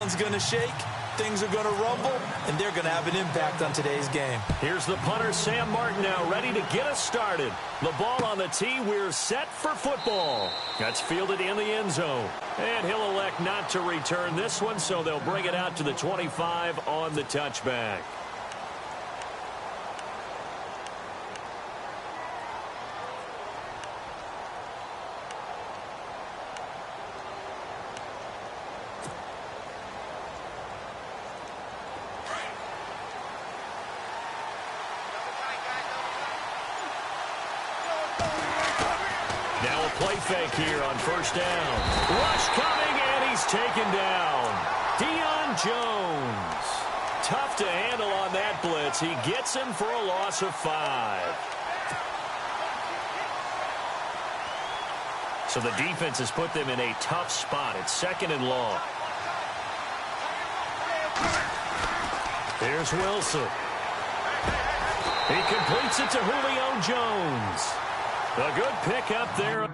ground's going to shake, things are going to rumble, and they're going to have an impact on today's game. Here's the punter, Sam Martin, now ready to get us started. The ball on the tee. We're set for football. That's fielded in the end zone. And he'll elect not to return this one, so they'll bring it out to the 25 on the touchback. Now a play fake here on first down. Rush coming, and he's taken down. Deion Jones. Tough to handle on that blitz. He gets him for a loss of 5. So the defense has put them in a tough spot. It's 2nd and long. Here's Wilson. He completes it to Julio Jones. A good pick up there.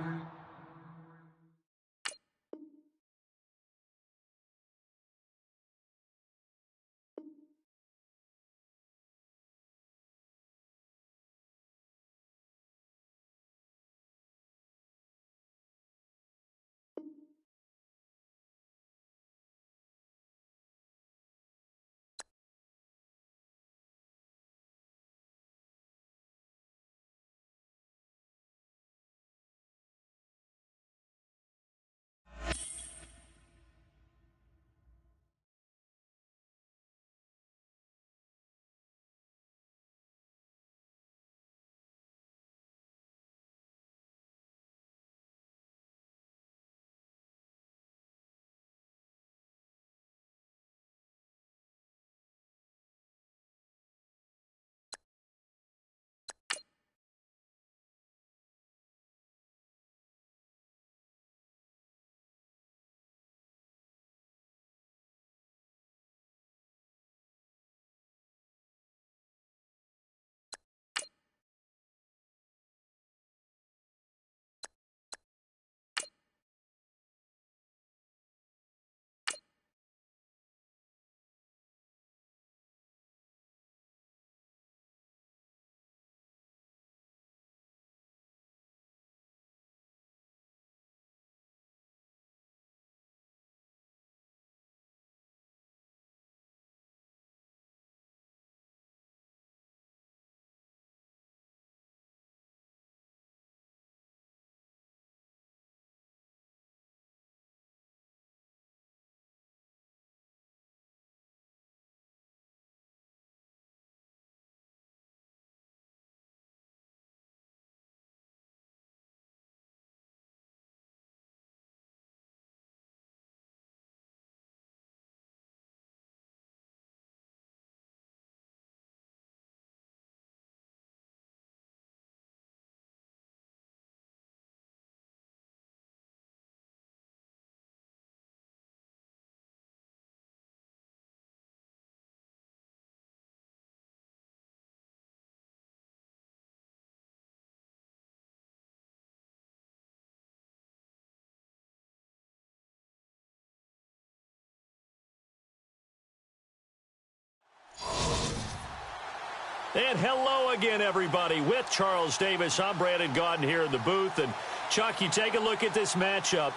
And hello again, everybody. With Charles Davis, I'm Brandon Gaudin here in the booth. And, Chuck, you take a look at this matchup.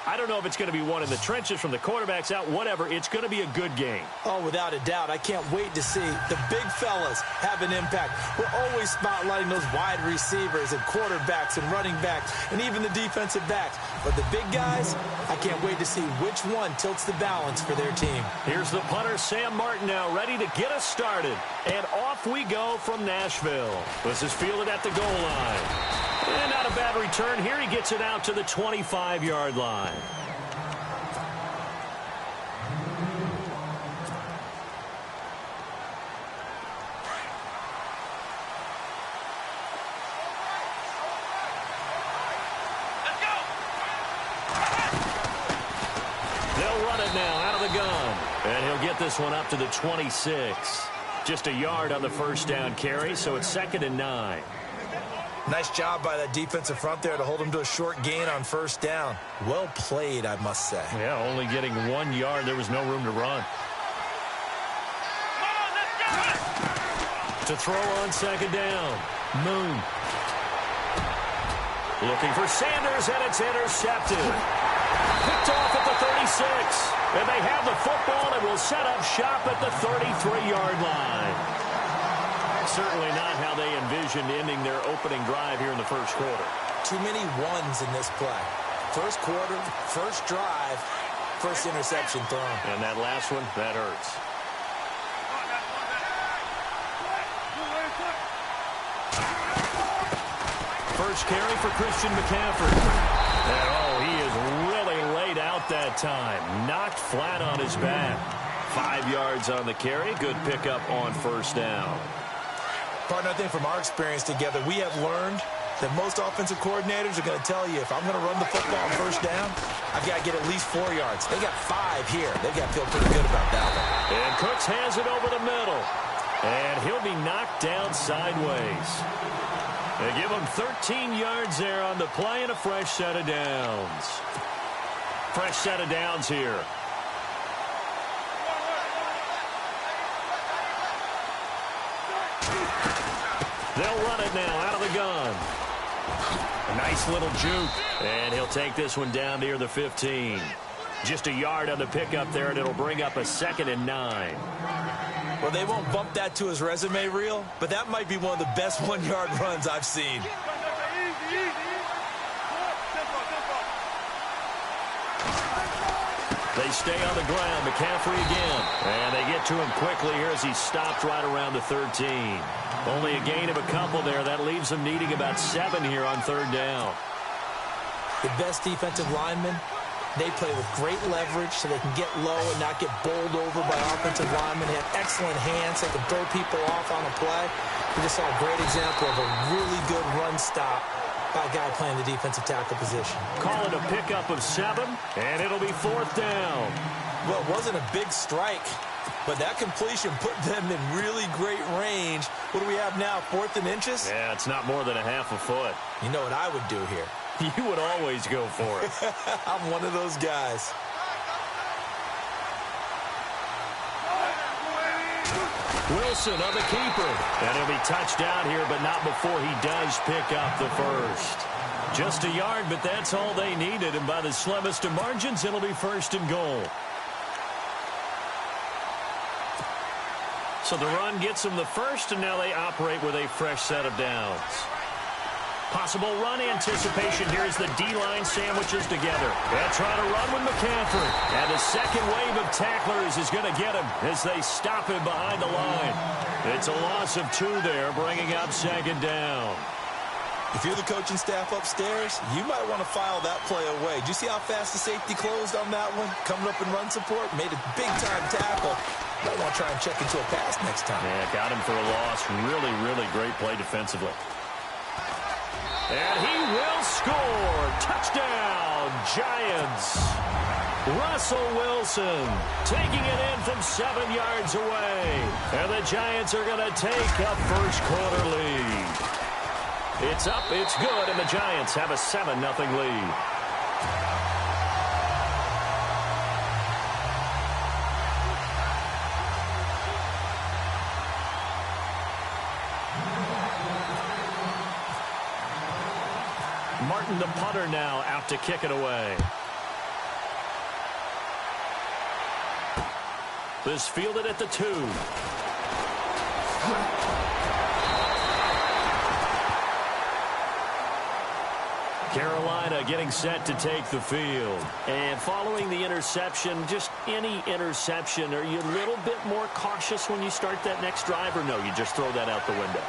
I don't know if it's going to be one in the trenches from the quarterbacks out, whatever. It's going to be a good game. Oh, without a doubt. I can't wait to see the big fellas have an impact. We're always spotlighting those wide receivers and quarterbacks and running backs and even the defensive backs. But the big guys, I can't wait to see which one tilts the balance for their team. Here's the punter, Sam Martin, now ready to get us started. And off we go from Nashville. This is fielded at the goal line. And not a bad return here. He gets it out to the 25-yard line. They'll run it now out of the gun. And he'll get this one up to the 26. Just a yard on the first down carry, so it's 2nd and 9. Nice job by that defensive front there to hold him to a short gain on first down. Well played, I must say. Yeah, only getting 1 yard. There was no room to run. To throw on second down. Moon. Looking for Sanders, and it's intercepted. Picked off at the 36. And they have the football and will set up shop at the 33-yard line. Certainly not how they envisioned ending their opening drive here in the first quarter. Too many ones in this play. First quarter, first drive, first interception thrown. And that last one, that hurts. First carry for Christian McCaffrey. And oh, he is really laid out that time. Knocked flat on his back. 5 yards on the carry. Good pickup on first down. Partner, I think from our experience together, we have learned that most offensive coordinators are going to tell you, if I'm going to run the football on first down, I've got to get at least 4 yards. They got 5 here. They've got to feel pretty good about that one. And Cooks has it over the middle. And he'll be knocked down sideways. They give him 13 yards there on the play and a fresh set of downs. Fresh set of downs here. They'll run it now out of the gun. A nice little juke. And he'll take this one down near the 15. Just a yard on the pickup there, and it'll bring up a 2nd and 9. Well, they won't bump that to his resume reel, but that might be one of the best 1-yard runs I've seen. They stay on the ground. McCaffrey again. And they get to him quickly here as he stopped right around the 13. Only a gain of a couple there. That leaves them needing about 7 here on third down. The best defensive linemen, they play with great leverage so they can get low and not get bowled over by offensive linemen. They have excellent hands. They can throw people off on a play. We just saw a great example of a really good run stop by a guy playing the defensive tackle position. Call it a pickup of 7, and it'll be 4th down. Well, it wasn't a big strike, but that completion put them in really great range. What do we have now, 4th and inches? Yeah, it's not more than a half a foot. You know what I would do here? You would always go for it. I'm one of those guys. Wilson on the keeper. And he'll be touched down here, but not before he does pick up the first. Just a yard, but that's all they needed. And by the slimmest of margins, it'll be 1st and goal. So the run gets them the first, and now they operate with a fresh set of downs. Possible run anticipation here as the D-line sandwiches together. They'll try to run with McCaffrey. And the second wave of tacklers is going to get him as they stop him behind the line. It's a loss of 2 there, bringing up 2nd down. If you're the coaching staff upstairs, you might want to file that play away. Do you see how fast the safety closed on that one? Coming up in run support, made a big-time tackle. Might want to try and check into a pass next time. Yeah, got him for a loss. Really, really great play defensively. And he will score. Touchdown, Giants. Russell Wilson taking it in from 7 yards away. And the Giants are going to take a first quarter lead. It's up, it's good, and the Giants have a 7-0 lead. Martin, the punter, now out to kick it away. This fielded at the 2. Carolina getting set to take the field. And following the interception, just any interception, are you a little bit more cautious when you start that next drive, or no, you just throw that out the window?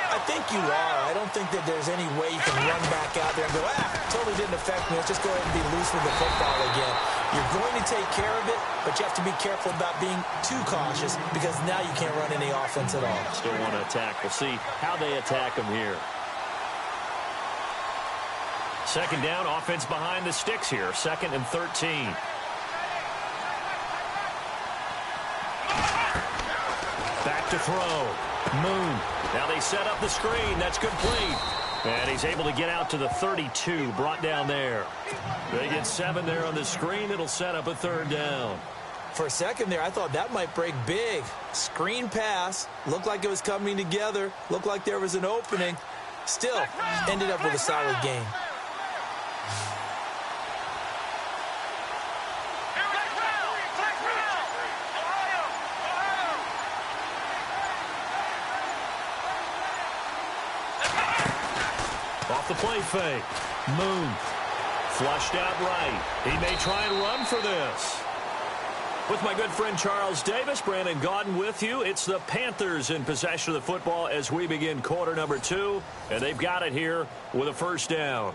I think you are. I don't think that there's any way you can run back out there and go, totally didn't affect me. Let's just go ahead and be loose with the football again. You're going to take care of it, but you have to be careful about being too cautious because now you can't run any offense at all. Still want to attack. We'll see how they attack them here. Second down, offense behind the sticks here. 2nd and 13. Back to throw. Moon. Now they set up the screen. That's complete. And he's able to get out to the 32, brought down there. They get 7 there on the screen. It'll set up a 3rd down. For a second there, I thought that might break big. Screen pass. Looked like it was coming together. Looked like there was an opening. Still, ended up with a solid game. Off the play fake. Moon. Flushed out right. He may try and run for this. With my good friend Charles Davis, Brandon Gaudin with you. It's the Panthers in possession of the football as we begin quarter number 2. And they've got it here with a 1st down.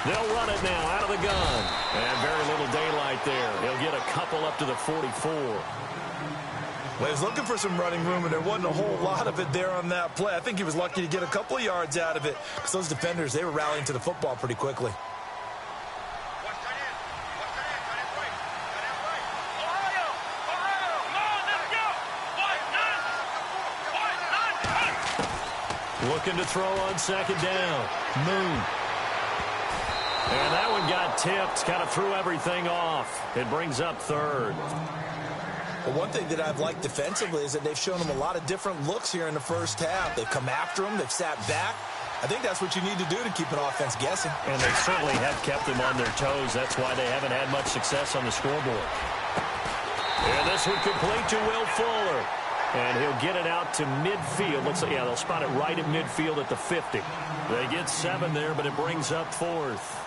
They'll run it now out of the gun. And very little daylight there. He'll get a couple up to the 44. Well, he was looking for some running room, and there wasn't a whole lot of it there on that play. I think he was lucky to get a couple of yards out of it because those defenders, they were rallying to the football pretty quickly. Looking to throw on 2nd down. Moon. And that one got tipped. Kind of threw everything off. It brings up 3rd. Well, one thing that I've liked defensively is that they've shown them a lot of different looks here in the first half. They've come after them. They've sat back. I think that's what you need to do to keep an offense guessing. And they certainly have kept them on their toes. That's why they haven't had much success on the scoreboard. And this one complete to Will Fuller. And he'll get it out to midfield. Looks like, yeah, they'll spot it right at midfield at the 50. They get 7 there, but it brings up 4th.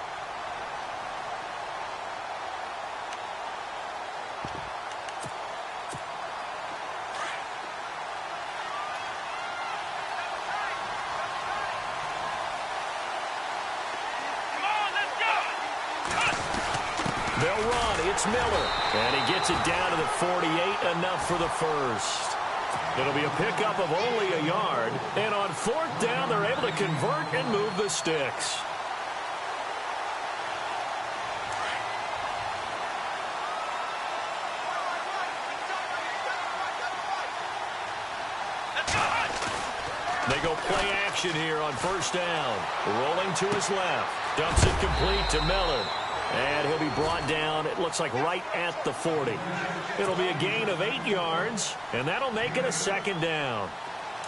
They'll run. It's Miller. And he gets it down to the 48. Enough for the 1st. It'll be a pickup of only a yard. And on 4th down, they're able to convert and move the sticks. They go play action here on 1st down. Rolling to his left. Dumps it complete to Miller. And he'll be brought down, it looks like right at the 40. It'll be a gain of 8 yards, and that'll make it a 2nd down.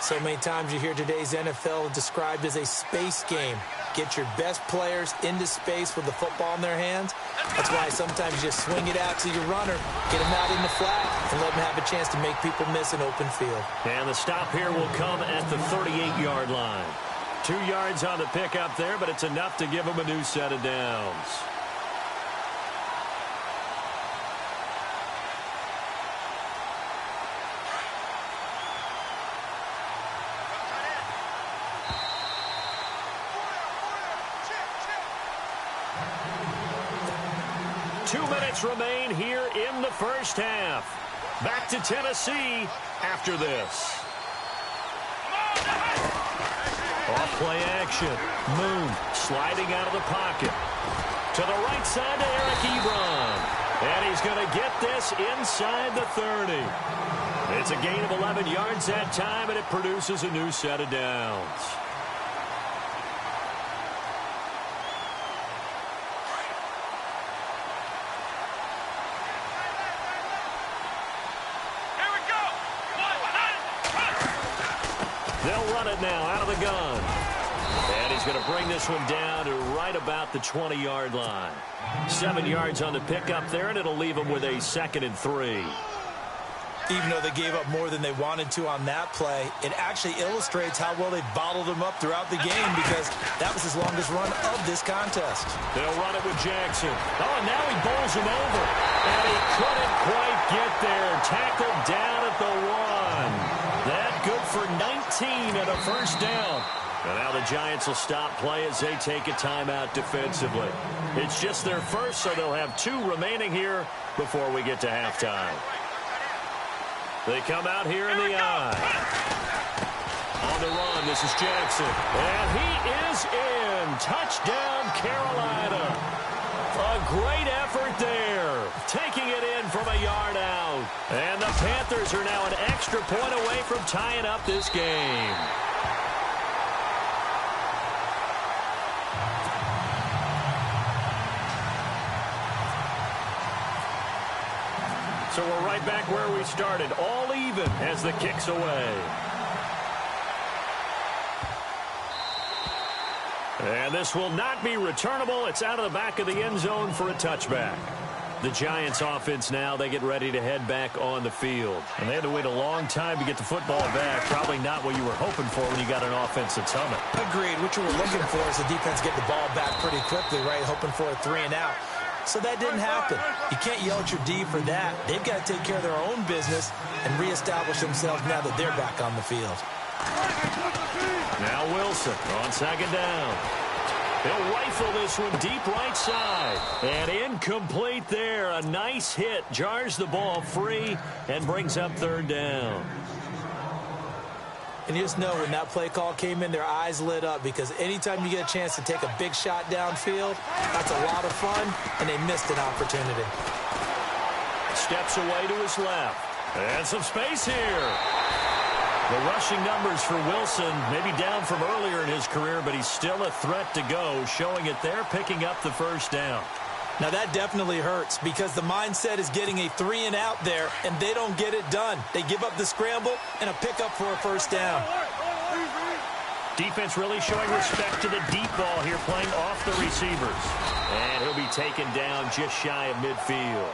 So many times you hear today's NFL described as a space game. Get your best players into space with the football in their hands. That's why sometimes you just swing it out to your runner, get him out in the flat, and let him have a chance to make people miss an open field. And the stop here will come at the 38-yard line. 2 yards on the pickup there, but it's enough to give him a new set of downs. Remain here in the first half. Back to Tennessee after this. Off play action. Moon sliding out of the pocket. To the right side to Eric Ebron. And he's going to get this inside the 30. It's a gain of 11 yards that time, and it produces a new set of downs. They'll run it now out of the gun. And he's going to bring this one down to right about the 20-yard line. 7 yards on the pickup there, and it'll leave them with a 2nd and 3. Even though they gave up more than they wanted to on that play, it actually illustrates how well they bottled him up throughout the game because that was his longest run of this contest. They'll run it with Jackson. Oh, and now he bowls him over. And he couldn't quite get there. Tackled down at the 1. That good for 19 and a 1st down. And now the Giants will stop play as they take a timeout defensively. It's just their first, so they'll have 2 remaining here before we get to halftime. They come out here in the eye. On the run, this is Jackson. And he is in. Touchdown, Carolina. A great effort there. Taking it in from a yard out. And the Panthers are now an extra point away from tying up this game. So we're right back where we started. All even as the kick's away. And this will not be returnable. It's out of the back of the end zone for a touchback. The Giants offense now, they get ready to head back on the field. And they had to wait a long time to get the football back. Probably not what you were hoping for when you got an offense that's humming. Agreed. What you were looking for is the defense get the ball back pretty quickly, right? Hoping for a 3 and out. So that didn't happen. You can't yell at your D for that. They've got to take care of their own business and reestablish themselves now that they're back on the field. Now Wilson on second down. He'll rifle this one deep right side. And incomplete there. A nice hit. Jars the ball free and brings up third down. And you just know when that play call came in, their eyes lit up because anytime you get a chance to take a big shot downfield, that's a lot of fun, and they missed an opportunity. Steps away to his left. And some space here. The rushing numbers for Wilson, maybe down from earlier in his career, but he's still a threat to go, showing it there, picking up the first down. Now that definitely hurts because the mindset is getting a 3 and out there, and they don't get it done. They give up the scramble and a pickup for a first down. Defense really showing respect to the deep ball here, playing off the receivers. And he'll be taken down just shy of midfield.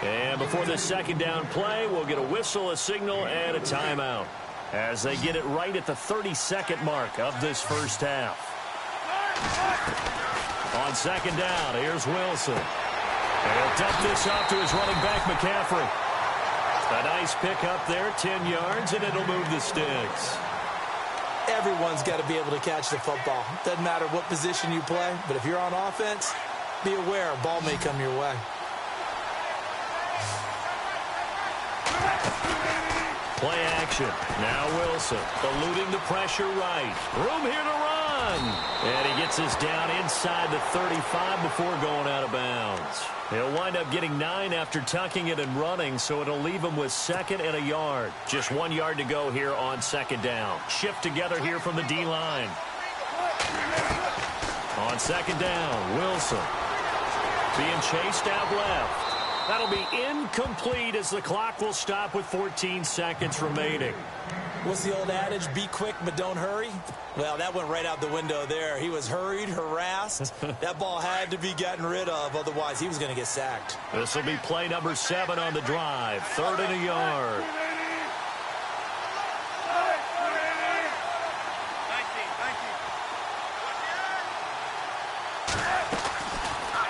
And before the second down play, we'll get a whistle, a signal, and a timeout as they get it right at the 32nd mark of this first half. On second down, here's Wilson. And he'll dump this off to his running back, McCaffrey. A nice pick up there, 10 yards, and it'll move the sticks. Everyone's got to be able to catch the football. Doesn't matter what position you play, but if you're on offense, be aware a ball may come your way. Play action. Now Wilson eluding the pressure right. Room here to run. And he gets this down inside the 35 before going out of bounds. He'll wind up getting 9 after tucking it and running, so it'll leave him with second and a yard. Just 1 yard to go here on second down. Shift together here from the D-line. On second down, Wilson being chased out left. That'll be incomplete as the clock will stop with 14 seconds remaining. What's the old adage? Be quick, but don't hurry. Well, that went right out the window there. He was hurried, harassed. That ball had to be gotten rid of. Otherwise, he was going to get sacked. This will be play number 7 on the drive. 3rd and a yard.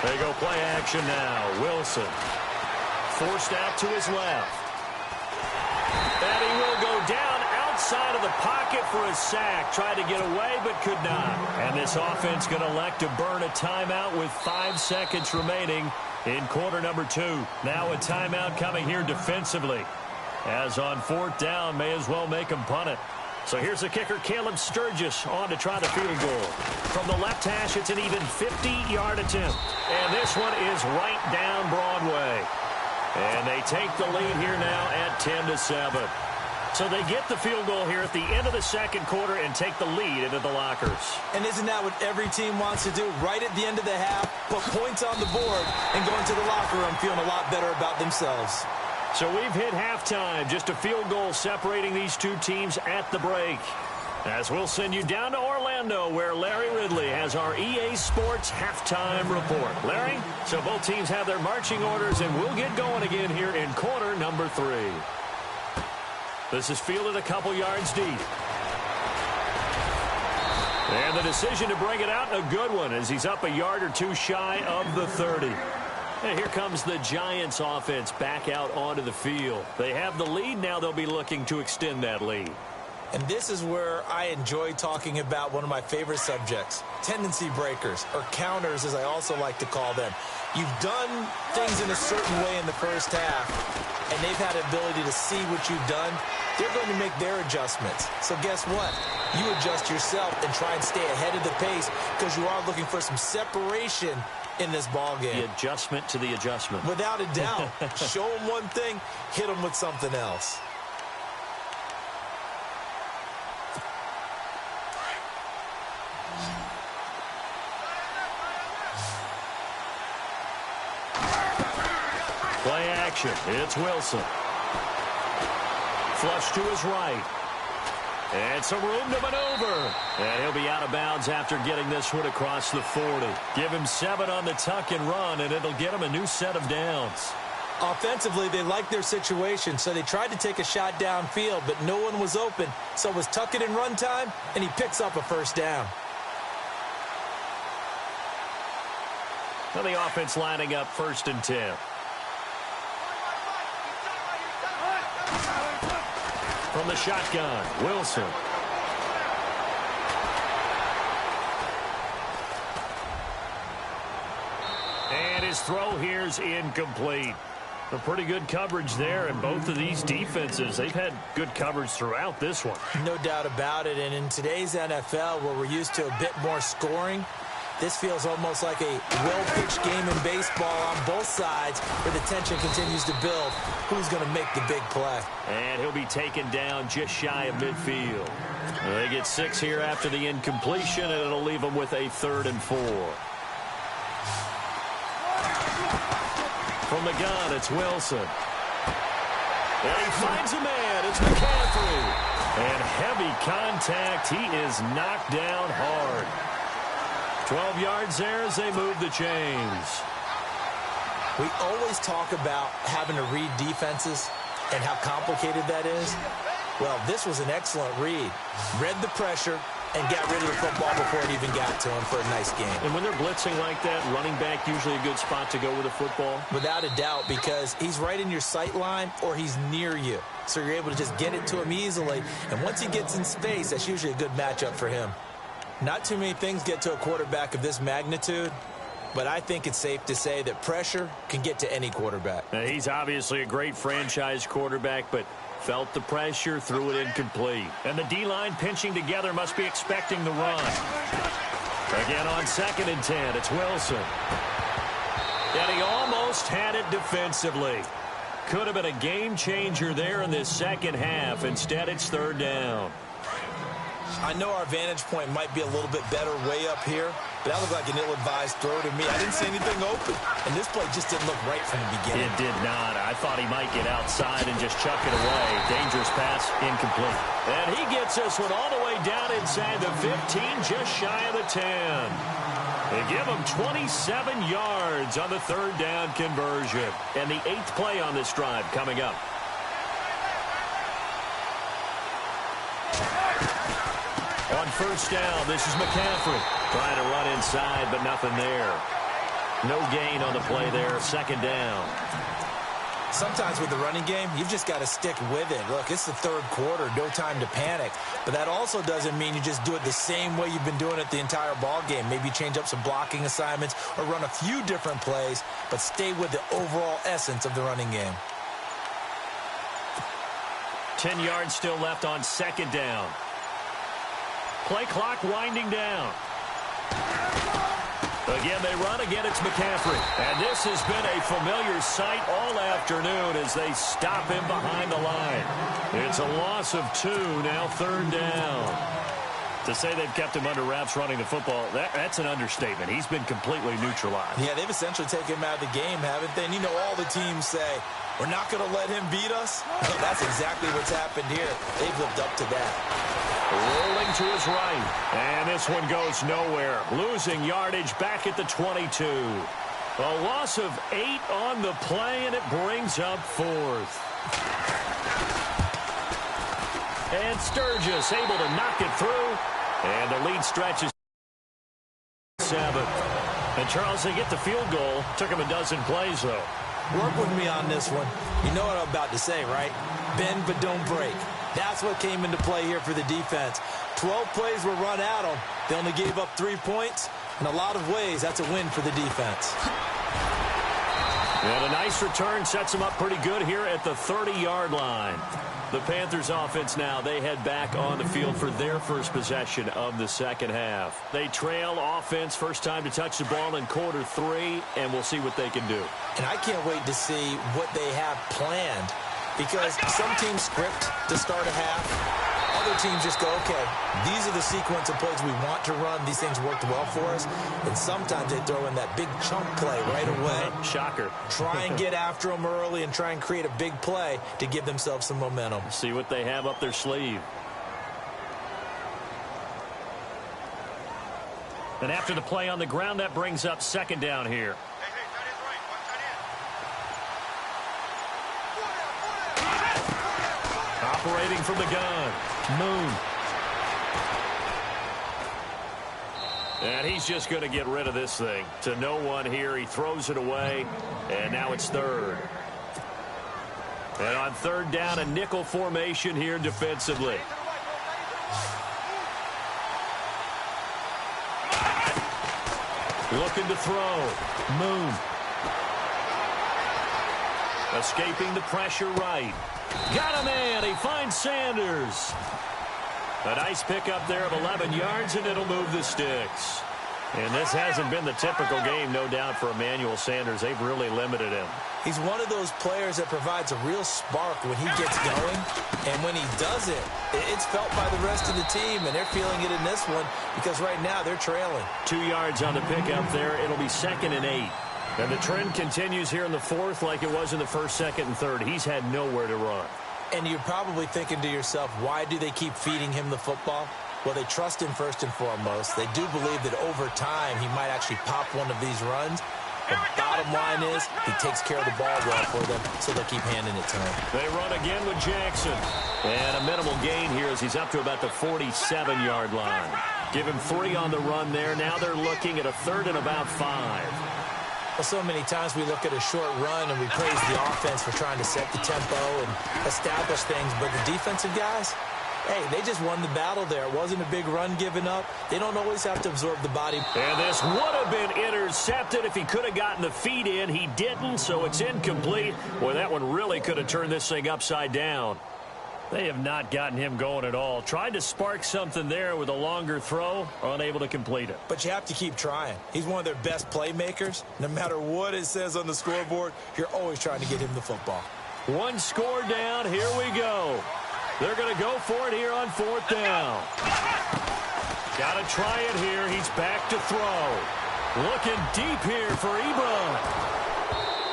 They go play action now. Wilson forced out to his left. And he will go down outside of the pocket for a sack. Tried to get away, but could not. And this offense going to elect to burn a timeout with 5 seconds remaining in quarter number 2. Now a timeout coming here defensively. As on 4th down, may as well make him punt it. So here's the kicker, Caleb Sturgis, on to try the field goal. From the left hash, it's an even 50-yard attempt. And this one is right down Broadway. And they take the lead here now at 10-7. So they get the field goal here at the end of the second quarter and take the lead into the lockers. And isn't that what every team wants to do? Right at the end of the half, put points on the board and go into the locker room feeling a lot better about themselves. So we've hit halftime, just a field goal separating these two teams at the break. As we'll send you down to Orlando, where Larry Ridley has our EA Sports halftime report. Larry, so both teams have their marching orders, and we'll get going again here in quarter number 3. This is fielded a couple yards deep. And the decision to bring it out, a good one, as he's up a yard or two shy of the 30. And here comes the Giants offense back out onto the field. They have the lead. Now they'll be looking to extend that lead. And this is where I enjoy talking about one of my favorite subjects, tendency breakers, or counters as I also like to call them. You've done things in a certain way in the first half. and they've had the ability to see what you've done, they're going to make their adjustments. So guess what? You adjust yourself and try and stay ahead of the pace because you are looking for some separation in this ball game. The adjustment to the adjustment. Without a doubt. Show them one thing, hit them with something else. Play action. It's Wilson. Flush to his right. And some room to maneuver. And he'll be out of bounds after getting this one across the 40. Give him 7 on the tuck and run, and it'll get him a new set of downs. Offensively, they liked their situation, so they tried to take a shot downfield, but no one was open. So it was tuck it and run time, and he picks up a first down. Well, the offense lining up 1st and 10. From the shotgun, Wilson. And his throw here's incomplete. A pretty good coverage there, and both of these defenses, they've had good coverage throughout this one. No doubt about it, and in today's NFL, where we're used to a bit more scoring, this feels almost like a well-pitched game in baseball on both sides where the tension continues to build. Who's going to make the big play? And he'll be taken down just shy of midfield. They get 6 here after the incompletion, and it'll leave them with a 3rd and 4. From the gun, it's Wilson. And he finds a man. It's McCaffrey. And heavy contact. He is knocked down hard. 12 yards there as they move the chains. We always talk about having to read defenses and how complicated that is. Well, this was an excellent read. Read the pressure and got rid of the football before it even got to him for a nice game. And when they're blitzing like that, running back usually a good spot to go with the football? Without a doubt, because he's right in your sight line or he's near you. So you're able to just get it to him easily. And once he gets in space, that's usually a good matchup for him. Not too many things get to a quarterback of this magnitude, but I think it's safe to say that pressure can get to any quarterback. Now, he's obviously a great franchise quarterback, but felt the pressure, threw it incomplete. And the D-line pinching together must be expecting the run. Again on 2nd and 10, it's Wilson. And he almost had it defensively. Could have been a game changer there in this second half. Instead, it's 3rd down. I know our vantage point might be a little bit better way up here, but that looked like an ill-advised throw to me. I didn't see anything open, and this play just didn't look right from the beginning. It did not. I thought he might get outside and just chuck it away. Dangerous pass, incomplete. And he gets this one all the way down inside the 15, just shy of the 10. They give him 27 yards on the 3rd down conversion. And the 8th play on this drive coming up. On 1st down, this is McCaffrey. Trying to run inside, but nothing there. No gain on the play there. 2nd down. Sometimes with the running game, you've just got to stick with it. Look, it's the 3rd quarter, no time to panic. But that also doesn't mean you just do it the same way you've been doing it the entire ball game. Maybe change up some blocking assignments or run a few different plays, but stay with the overall essence of the running game. 10 yards still left on 2nd down. Play clock winding down. Again, they run. Again, it's McCaffrey. And this has been a familiar sight all afternoon as they stop him behind the line. It's a loss of 2, now 3rd down. To say they've kept him under wraps running the football, that's an understatement. He's been completely neutralized. Yeah, they've essentially taken him out of the game, haven't they? And you know all the teams say, we're not going to let him beat us. Well, that's exactly what's happened here. They've lived up to that. Rolling to his right. And this one goes nowhere. Losing yardage back at the 22. A loss of 8 on the play, and it brings up 4th. And Sturgis able to knock it through. And the lead stretches 7. And Charles, they get the field goal. Took him a dozen plays, though. Work with me on this one. You know what I'm about to say, right? Bend but don't break. That's what came into play here for the defense. 12 plays were run at them. They only gave up 3 points. In a lot of ways, that's a win for the defense. And a nice return sets them up pretty good here at the 30-yard line. The Panthers offense now, they head back on the field for their first possession of the second half. They trail offense, first time to touch the ball in quarter 3, and we'll see what they can do. And I can't wait to see what they have planned, because some teams script to start a half. Other teams just go, okay, these are the sequence of plays we want to run. These things worked well for us. And sometimes they throw in that big chunk play right away. Shocker. Try and get after them early and try and create a big play to give themselves some momentum. See what they have up their sleeve. And after the play on the ground, that brings up second down here. Operating from the gun, Moon. And he's just going to get rid of this thing. To no one here, he throws it away, and now it's third. And on third down, a nickel formation here defensively. Looking to throw, Moon. Escaping the pressure right. Got a man. He finds Sanders. A nice pickup there of 11 yards, and it'll move the sticks. And this hasn't been the typical game, no doubt, for Emmanuel Sanders. They've really limited him. He's one of those players that provides a real spark when he gets going. And when he does it, it's felt by the rest of the team, and they're feeling it in this one because right now they're trailing. 2 yards on the pickup there. It'll be 2nd and 8. And the trend continues here in the fourth like it was in the first, second, and third. He's had nowhere to run. And you're probably thinking to yourself, why do they keep feeding him the football? Well, they trust him first and foremost. They do believe that over time he might actually pop one of these runs. The bottom line is he takes care of the ball well for them, so they'll keep handing it to him. They run again with Jackson. And a minimal gain here as he's up to about the 47-yard line. Give him 3 on the run there. Now they're looking at a 3rd and about 5. Well, so many times we look at a short run and we praise the offense for trying to set the tempo and establish things, but the defensive guys, hey, they just won the battle there. It wasn't a big run given up. They don't always have to absorb the body. And this would have been intercepted if he could have gotten the feet in. He didn't, so it's incomplete. Boy, that one really could have turned this thing upside down. They have not gotten him going at all. Tried to spark something there with a longer throw, unable to complete it. But you have to keep trying. He's one of their best playmakers. No matter what it says on the scoreboard, you're always trying to get him the football. 1 score down. Here we go. They're going to go for it here on 4th down. Got to try it here. He's back to throw. Looking deep here for Ebron.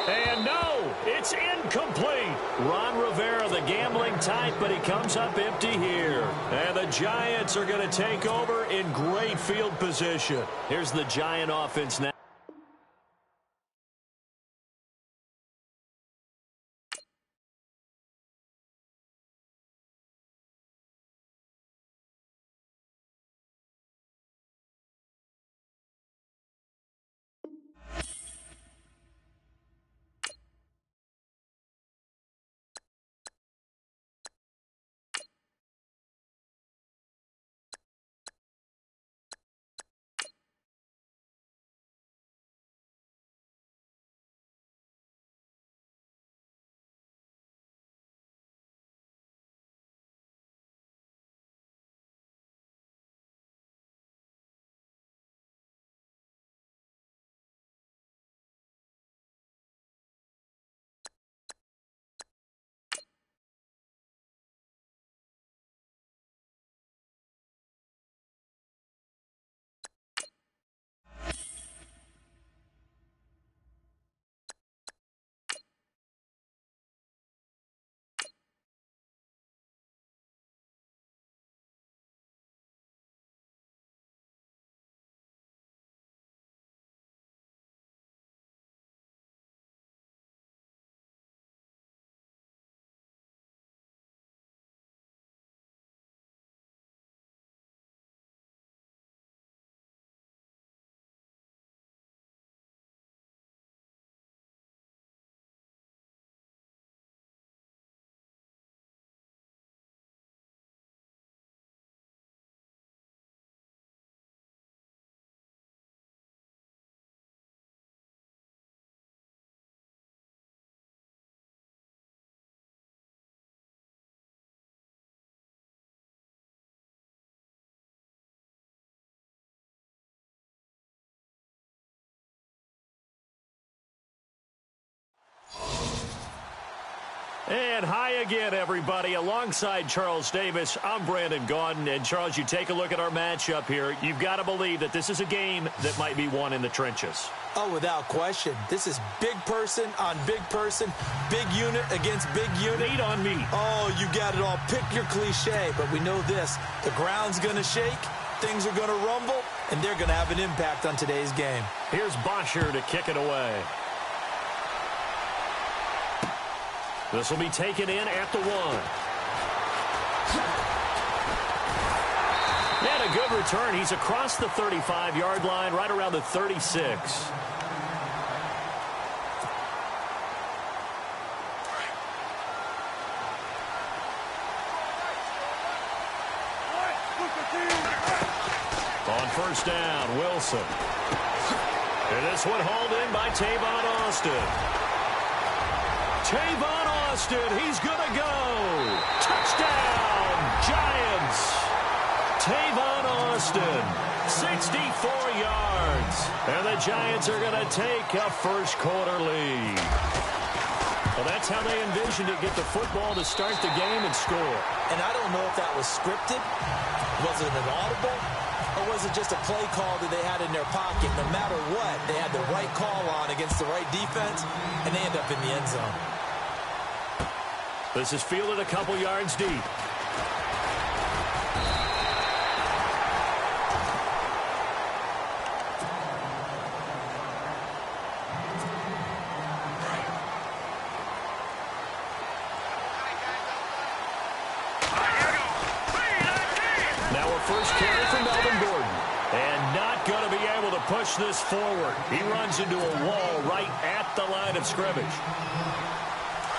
And no, it's incomplete. Ron Rivera, the gambling type, but he comes up empty here. And the Giants are going to take over in great field position. Here's the Giant offense now. And hi again, everybody. Alongside Charles Davis, I'm Brandon Gaudin. And, Charles, you take a look at our matchup here. You've got to believe that this is a game that might be won in the trenches. Oh, without question. This is big person on big person, big unit against big unit. Meat on meat. Oh, you got it all. Pick your cliche, but we know this. The ground's going to shake, things are going to rumble, and they're going to have an impact on today's game. Here's Bosher to kick it away. This will be taken in at the 1. And a good return. He's across the 35-yard line, right around the 36. On first down, Wilson. And this one hauled in by Tavon Austin. Tavon Austin, he's going to go. Touchdown, Giants. Tavon Austin, 64 yards. And the Giants are going to take a first-quarter lead. Well, that's how they envisioned it, get the football to start the game and score. And I don't know if that was scripted. Was it an audible? Or was it just a play call that they had in their pocket? No matter what, they had the right call on against the right defense, and they end up in the end zone. This is fielded a couple yards deep. Now a first carry for Melvin Gordon. And not going to be able to push this forward. He runs into a wall right at the line of scrimmage.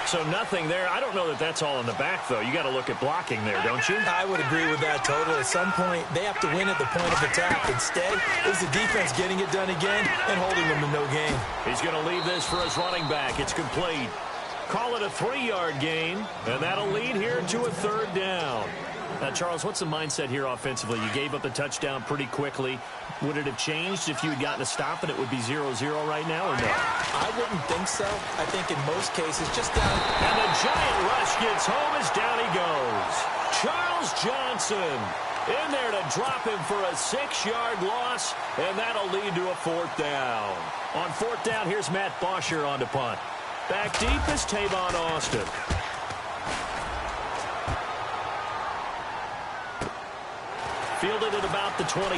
So nothing there. I don't know that that's all in the back, though. You got to look at blocking there, don't you? I would agree with that totally. At some point, they have to win at the point of attack. Instead, it's the defense getting it done again and holding them to no gain. He's going to leave this for his running back. It's complete. Call it a 3-yard gain, and that'll lead here to a third down. Now, Charles, what's the mindset here offensively? You gave up the touchdown pretty quickly. Would it have changed if you had gotten a stop and it would be 0-0 right now or no? I wouldn't think so. I think in most cases, just down. And the giant rush gets home as down he goes. Charles Johnson in there to drop him for a 6-yard loss, and that'll lead to a fourth down. On fourth down, here's Matt Bosher on to punt. Back deep is Tavon Austin. Fielded at about the 28.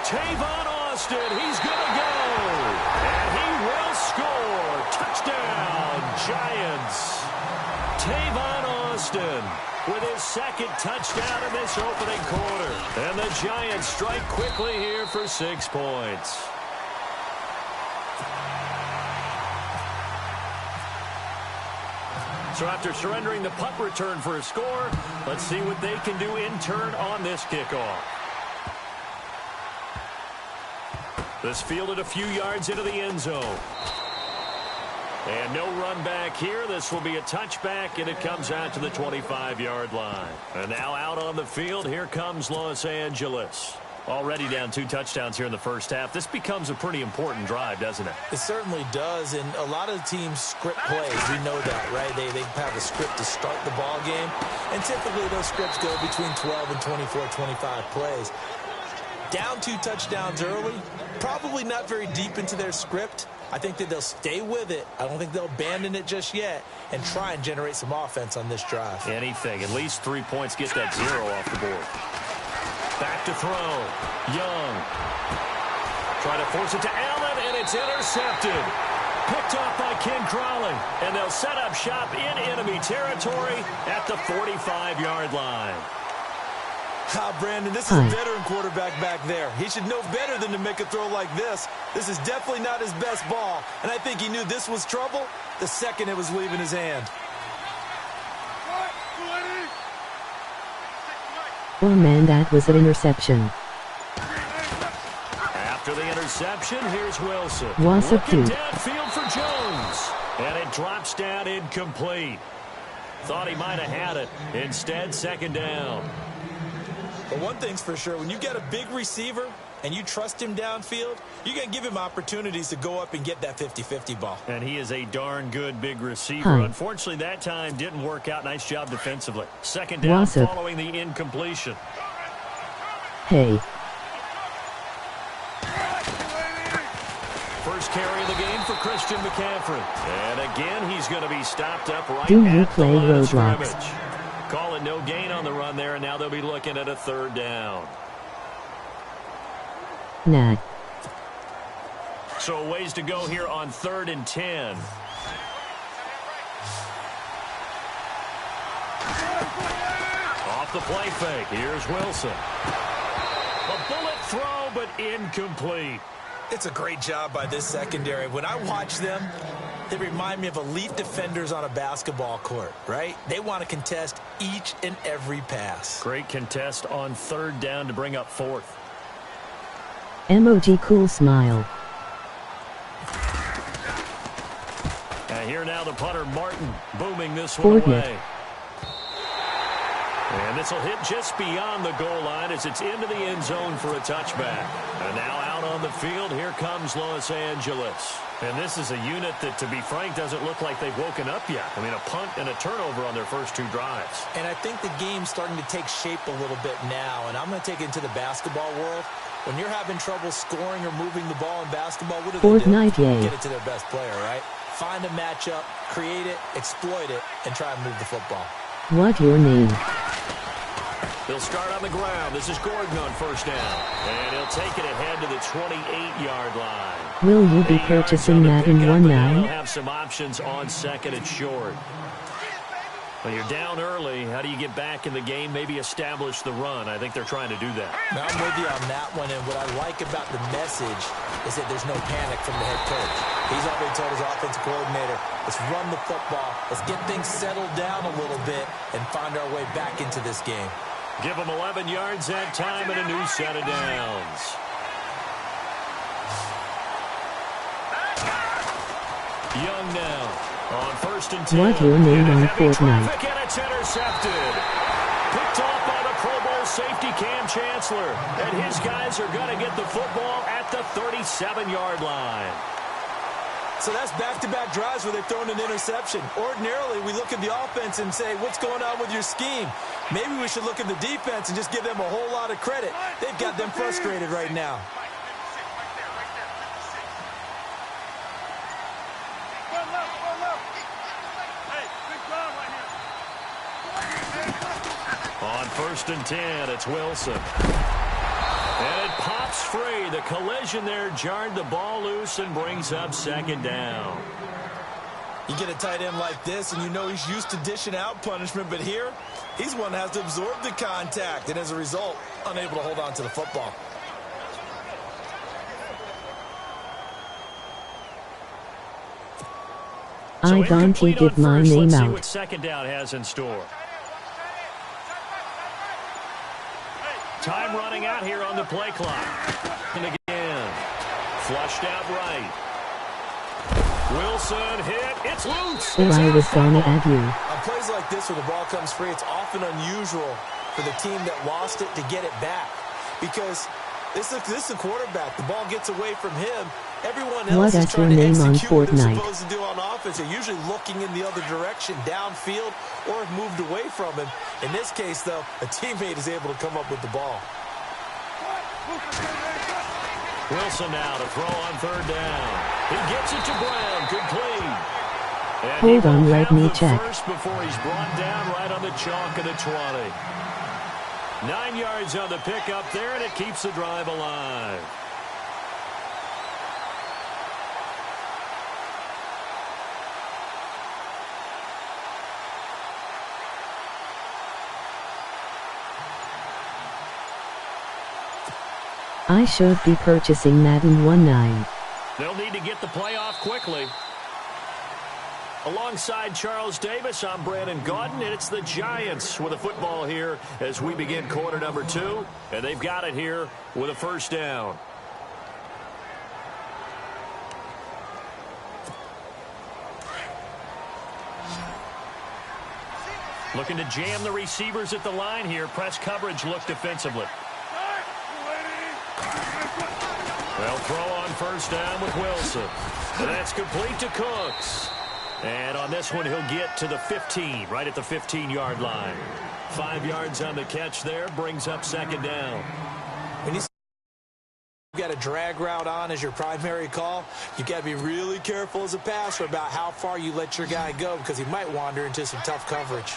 Tavon Austin, he's going to go. And he will score. Touchdown, Giants. Tavon Austin with his second touchdown in this opening quarter. And the Giants strike quickly here for 6 points. So after surrendering the punt return for a score, let's see what they can do in turn on this kickoff. This fielded a few yards into the end zone. And no run back here. This will be a touchback, and it comes out to the 25-yard line. And now out on the field, here comes Los Angeles. Already down 2 touchdowns here in the first half. This becomes a pretty important drive, doesn't it? It certainly does, and a lot of teams script plays. We know that, right? They have a script to start the ball game, and typically those scripts go between 12 and 24, 25 plays. Down 2 touchdowns early, probably not very deep into their script. I think that they'll stay with it. I don't think they'll abandon it just yet and try and generate some offense on this drive. Anything. At least 3 points. Get that 0 off the board. Back to throw. Young. Try to force it to Allen, and it's intercepted. Picked off by Ken Crawley. And they'll set up shop in enemy territory at the 45-yard line. Brandon, this is a veteran quarterback back there. He should know better than to make a throw like this. This is definitely not his best ball, and I think he knew this was trouble the second it was leaving his hand. Oh man, that was an interception. After the interception, here's Wilson. Looking downfield for Jones. And it drops down incomplete. Thought he might have had it. Instead, second down. But one thing's for sure, when you get a big receiver and you trust him downfield, you're going to give him opportunities to go up and get that 50-50 ball. And he is a darn good big receiver. Unfortunately, that time didn't work out. Nice job defensively. Second down following the incompletion. Hey. First carry of the game for Christian McCaffrey. And again, he's going to be stopped up right Do you at play the line of roadblocks? scrimmage. Call it no gain on the run there, and now they'll be looking at a third down. Nah. So ways to go here on 3rd and 10. Off the play fake. Here's Wilson. A bullet throw, but incomplete. It's a great job by this secondary. When I watch them, they remind me of elite defenders on a basketball court, right? They want to contest each and every pass. Great contest on 3rd down to bring up 4th. Emoji cool smile. And here now the punter, Martin, booming this one away. And this will hit just beyond the goal line as it's into the end zone for a touchback. And now out on the field, here comes Los Angeles. And this is a unit that, to be frank, doesn't look like they've woken up yet. I mean, a punt and a turnover on their first 2 drives. And I think the game's starting to take shape a little bit now. And I'm going to take it into the basketball world. When you're having trouble scoring or moving the ball in basketball, what do they do? Get it to their best player, right? Find a matchup, create it, exploit it, and try and move the football. What your name? They'll start on the ground. This is Gordon on first down. And he'll take it ahead to the 28-yard line. Will you be purchasing Madden 1.9? They'll have some options on second and short. When you're down early, how do you get back in the game? Maybe establish the run. I think they're trying to do that. Now, I'm with you on that one, and what I like about the message is that there's no panic from the head coach. He's already told his offensive coordinator, let's run the football, let's get things settled down a little bit, and find our way back into this game. Give them 11 yards that time and a new set of downs. Young now on first and 10. What your name on Fortnite? And it's intercepted. Picked off by the Pro Bowl safety Cam Chancellor. And his guys are going to get the football at the 37-yard line. So that's back-to-back drives where they've thrown an interception. Ordinarily, we look at the offense and say, what's going on with your scheme? Maybe we should look at the defense and just give them a whole lot of credit. They've got them frustrated right now. On first and 10, it's Wilson. And it pops free. The collision there jarred the ball loose and brings up second down. You get a tight end like this, and you know he's used to dishing out punishment, but here, he's one that has to absorb the contact, and as a result, unable to hold on to the football. I don't get my name Let's see out. what second down has in store. Time running out here on the play clock. And again, flushed out right. Wilson hit. It's loose. Oh, I was gonna add you. On plays like this where the ball comes free, it's often unusual for the team that lost it to get it back. Because this is a quarterback. The ball gets away from him. Everyone else is trying to execute what they're supposed to do on offense. They're usually looking in the other direction, downfield, or have moved away from him. In this case, though, a teammate is able to come up with the ball. Wilson now to throw on third down. He gets it to Brown. Complete. And Hold on, let me check. First before he's brought down right on the chalk of the 20. 9 yards on the pickup there, and it keeps the drive alive. I should be purchasing Madden 1.9. They'll need to get the play off quickly. Alongside Charles Davis, I'm Brandon Gaudin, and it's the Giants with a football here as we begin quarter number 2, and they've got it here with a first down. Looking to jam the receivers at the line here. Press coverage look defensively. They'll throw on first down with Wilson. And that's complete to Cooks. And on this one, he'll get to the 15, right at the 15-yard line. 5 yards on the catch there, brings up second down. When you've got a drag route on as your primary call, you've got to be really careful as a passer about how far you let your guy go because he might wander into some tough coverage.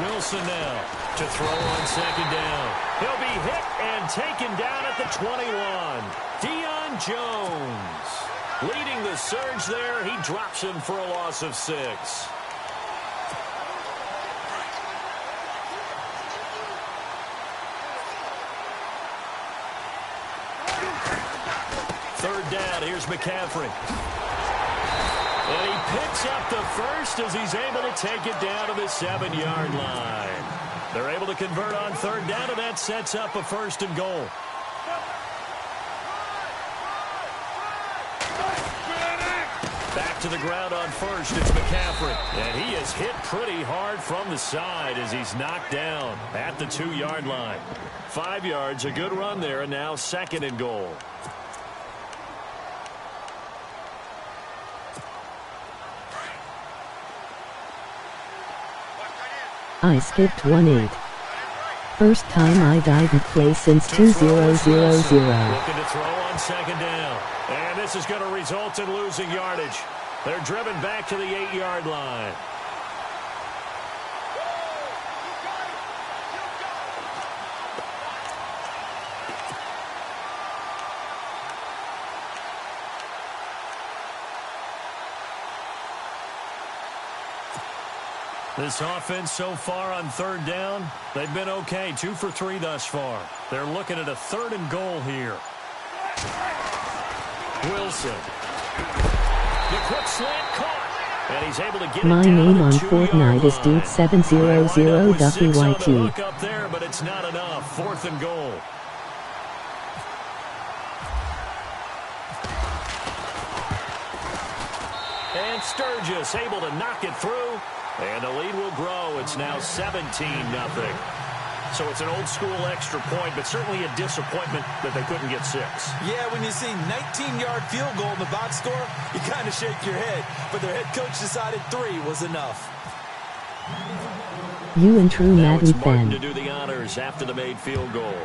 Wilson now to throw on second down. He'll be hit and taken down at the 21. Deion Jones leading the surge there. He drops him for a loss of 6. Third down, here's McCaffrey. And he picks up the first as he's able to take it down to the 7-yard line. They're able to convert on third down, and that sets up a first and goal. Back to the ground on first, it's McCaffrey. And he is hit pretty hard from the side as he's knocked down at the 2-yard line. 5 yards, a good run there, and now second and goal. I skipped 1-8. First time I didn't play since 2000. Looking to throw on second down. And this is going to result in losing yardage. They're driven back to the 8-yard line. This offense so far on third down, they've been okay. 2 for 3 thus far. They're looking at a third and goal here. Wilson. The quick slant caught. And he's able to get My it down name to on the 2-yard Fortnite is line. Dude700WYT. Look up there, but it's not enough. Fourth and goal. And Sturgis able to knock it through. And the lead will grow. It's now 17-0. So it's an old-school extra point, but certainly a disappointment that they couldn't get 6. Yeah, when you see 19-yard field goal in the box score, you kind of shake your head. But their head coach decided 3 was enough. You and true Now Madden it's Martin fan. to do the honors after the made field goal.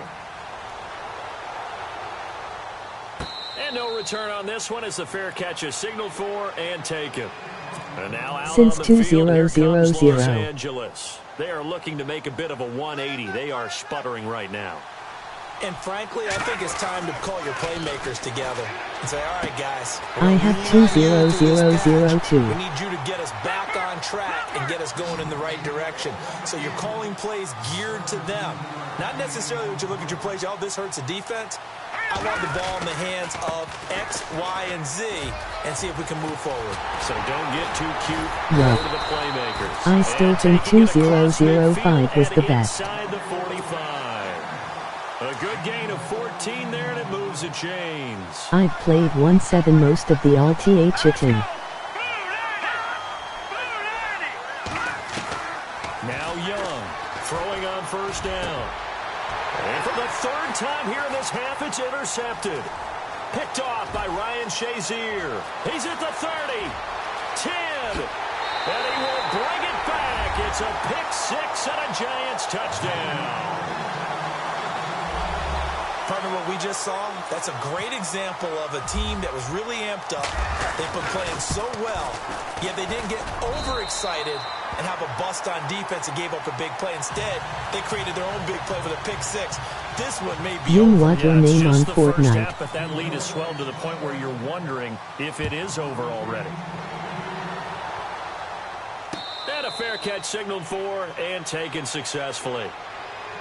And no return on this one as the fair catch is signaled for and taken. And now out Since on the field, here 2000. comes Los Angeles. They are looking to make a bit of a 180. They are sputtering right now. And frankly, I think it's time to call your playmakers together and say, all right, guys. I have 20002. We need you to get us back on track and get us going in the right direction. So you're calling plays geared to them. Not necessarily when you look at your plays, oh, this hurts the defense. I want the ball in the hands of X, Y, and Z and see if we can move forward. So don't get too cute. Yeah. Go to the playmakers. I still And think taking it across 2005 was midfield the and best. inside the 45. A good gain of 14 there, and it moves the chains. I've played 1-7 most of the all-TH-ing. Now Young, throwing on first down. And for the third time here in this half, it's intercepted. Picked off by Ryan Shazier. He's at the 30, 10, and he will bring it back. It's a pick 6 and a Giants touchdown. Partner, what we just saw, that's a great example of a team that was really amped up. They've been playing so well, yet they didn't get overexcited and have a bust on defense and gave up a big play. Instead, they created their own big play with a pick 6. This one may be Ying, over. what your it's name on just the first Fortnite? half, but that lead has swelled to the point where you're wondering if it is over already. And a fair catch signaled for and taken successfully.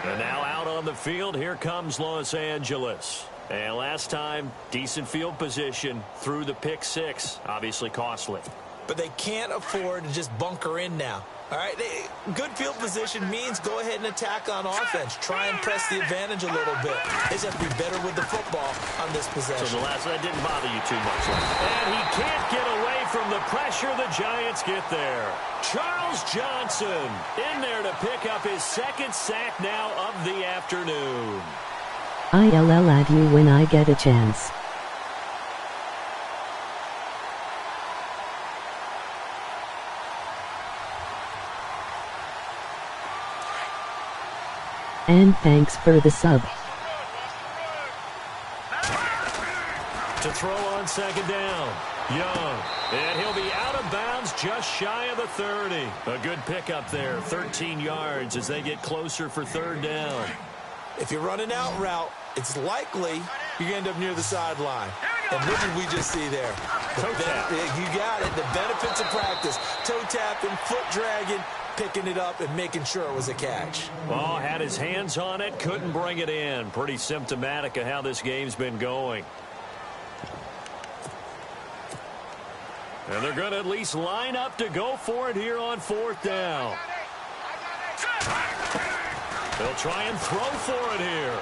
And now out on the field, here comes Los Angeles. And last time, decent field position through the pick 6, obviously costly. But they can't afford to just bunker in now. All right, good field position means go ahead and attack on offense. Try and press the advantage a little bit. They just have to be better with the football on this possession. So the last that didn't bother you too much. And he can't get away from the pressure. The Giants get there? Charles Johnson in there to pick up his second sack now of the afternoon. I'll at you when I get a chance. And thanks for the sub. To throw on second down. Young. And he'll be out of bounds just shy of the 30. A good pickup there. 13 yards as they get closer for third down. If you're running out route, it's likely you're going to end up near the sideline. And what did we just see there? Toe tap. You got it. The benefits of practice. Toe tapping, foot dragging, picking it up, and making sure it was a catch. Oh, had his hands on it, couldn't bring it in. Pretty symptomatic of how this game's been going. And they're going to at least line up to go for it here on fourth down. They'll try and throw for it here.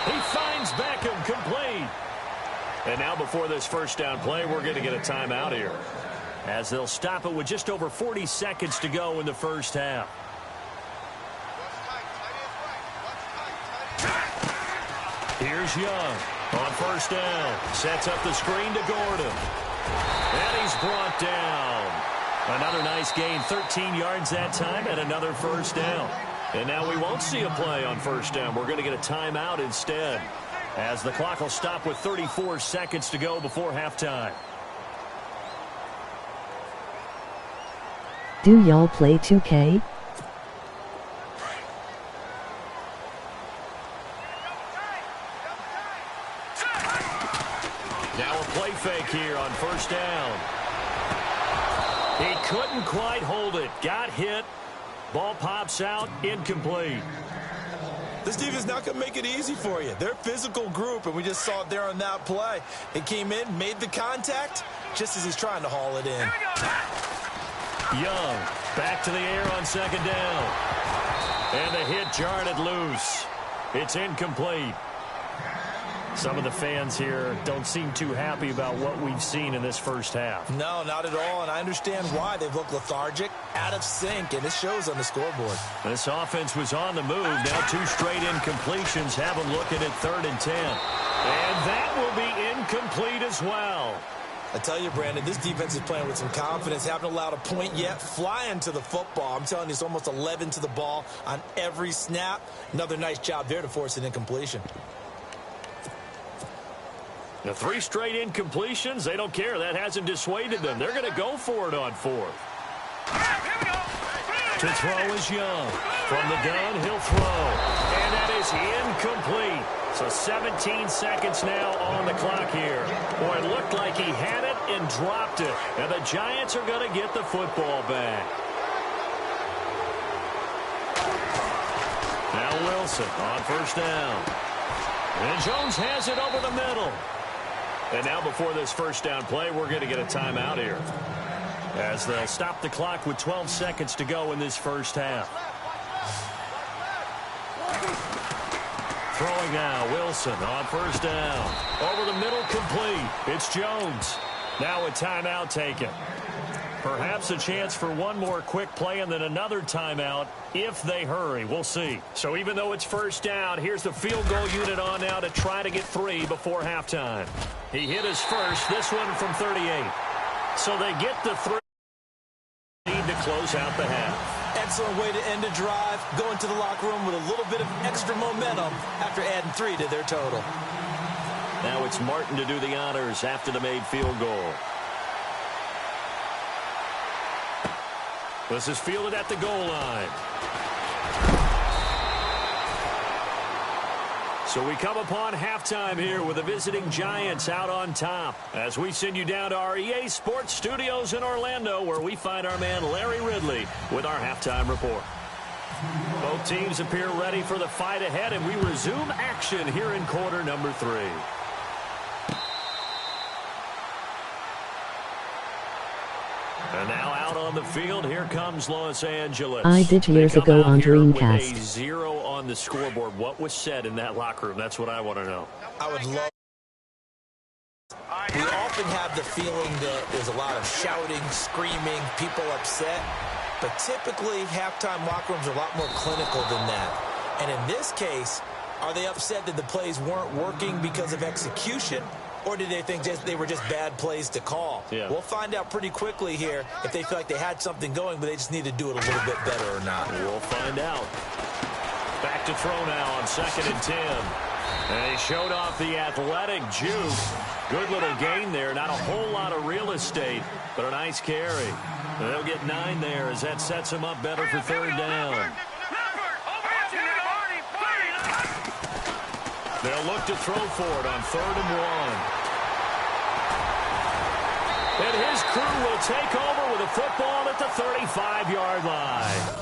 He finds Beckham complete. And now before this first down play, we're going to get a timeout here, as they'll stop it with just over 40 seconds to go in the first half. Here's Young on first down. Sets up the screen to Gordon. And he's brought down. Another nice gain, 13 yards that time, and another first down. And now we won't see a play on first down. We're going to get a timeout instead, as the clock will stop with 34 seconds to go before halftime. Do y'all play 2K? Now a play fake here on first down. He couldn't quite hold it. Got hit. Ball pops out. Incomplete. This defense not going to make it easy for you. They're a physical group, and we just saw it there on that play. It came in, made the contact, just as he's trying to haul it in. Young back to the air on second down. And the hit jarred it loose. It's incomplete. Some of the fans here don't seem too happy about what we've seen in this first half. No, not at all, and I understand why. They've looked lethargic, out of sync, and it shows on the scoreboard. This offense was on the move. Now two straight incompletions have them looking at 3rd and 10. And that will be incomplete as well. I tell you, Brandon, this defense is playing with some confidence. Haven't allowed a point yet. Flying to the football. I'm telling you, it's almost 11 to the ball on every snap. Another nice job there to force an incompletion. The 3 straight incompletions, they don't care. That hasn't dissuaded them. They're going to go for it on 4th. To throw is Young. From the gun, he'll throw. And that is incomplete. So 17 seconds now on the clock here. Boy, it looked like he had it and dropped it. And the Giants are going to get the football back. Now Wilson on first down. And Jones has it over the middle. And now before this first down play, we're going to get a timeout here, as they'll stop the clock with 12 seconds to go in this first half. Throwing now, Wilson on first down. Over the middle, complete. It's Jones. Now a timeout taken. Perhaps a chance for one more quick play and then another timeout if they hurry. We'll see. So even though it's first down, here's the field goal unit on now to try to get 3 before halftime. He hit his first, this one from 38. So they get the 3 need to close out the half. Excellent way to end a drive. Go into the locker room with a little bit of extra momentum after adding 3 to their total. Now it's Martin to do the honors after the made field goal. This is fielded at the goal line. So we come upon halftime here with the visiting Giants out on top, as we send you down to our EA Sports Studios in Orlando, where we find our man Larry Ridley with our halftime report. Both teams appear ready for the fight ahead, and we resume action here in quarter number 3. And now out on the field, here comes Los Angeles. I did years ago on Dreamcast. With a 0 on the scoreboard. What was said in that locker room? That's what I want to know. I would love. We often often have the feeling that there's a lot of shouting, screaming, people upset. But typically, halftime locker rooms are a lot more clinical than that. And in this case, are they upset that the plays weren't working because of execution? Or did they think they were just bad plays to call? Yeah. We'll find out pretty quickly here if they feel like they had something going, but they just need to do it a little bit better or not. We'll find out. Back to throw now on 2nd and 10. And he showed off the athletic juice. Good little gain there. Not a whole lot of real estate, but a nice carry. They'll get 9 there as that sets him up better for 3rd down. They'll look to throw for it on 3rd and 1. And his crew will take over with a football at the 35-yard line.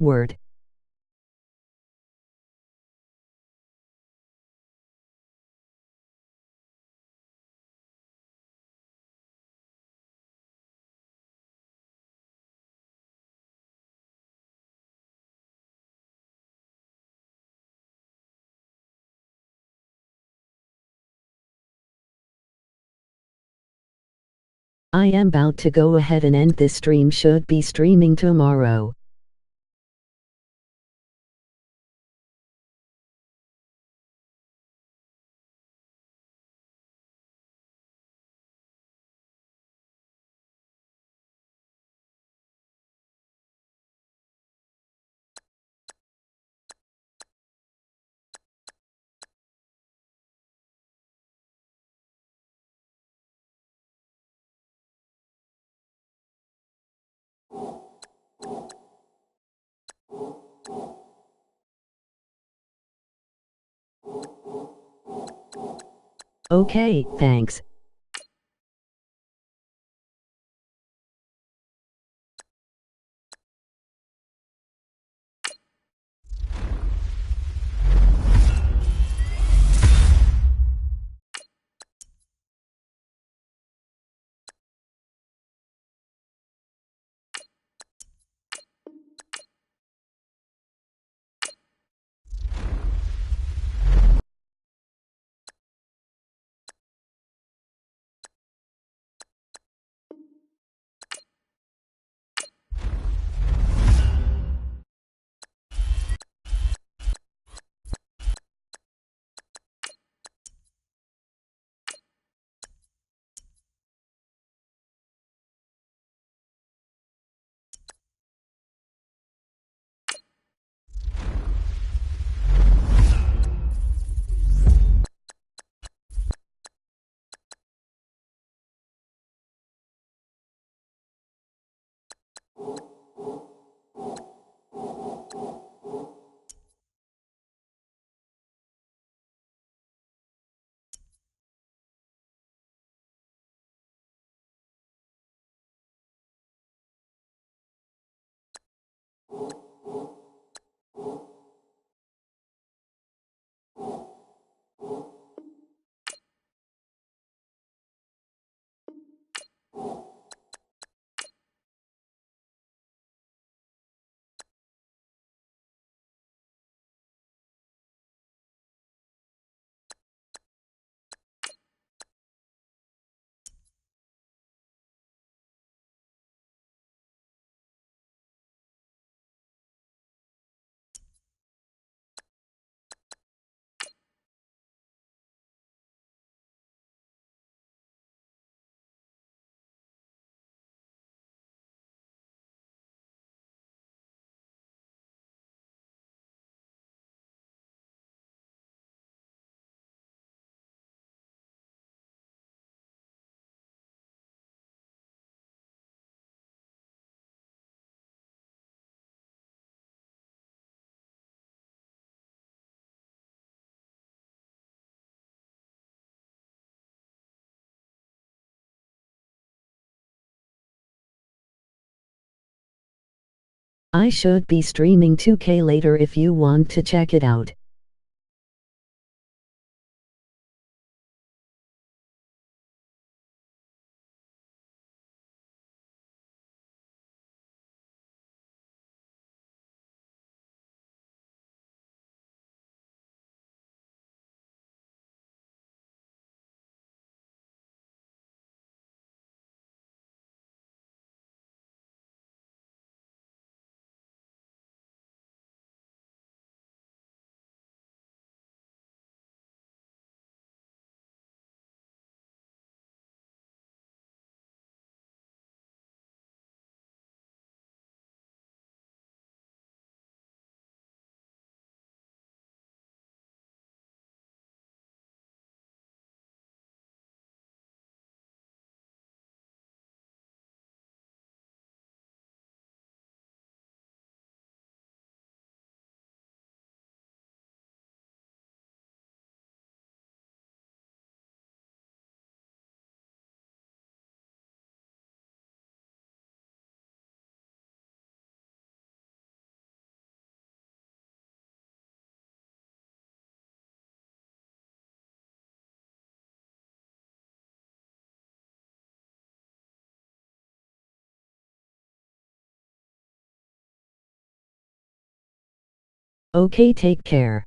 Word. I am about to go ahead and end this stream. Should be streaming tomorrow. Okay, thanks. I should be streaming 2K later if you want to check it out. Okay, take care.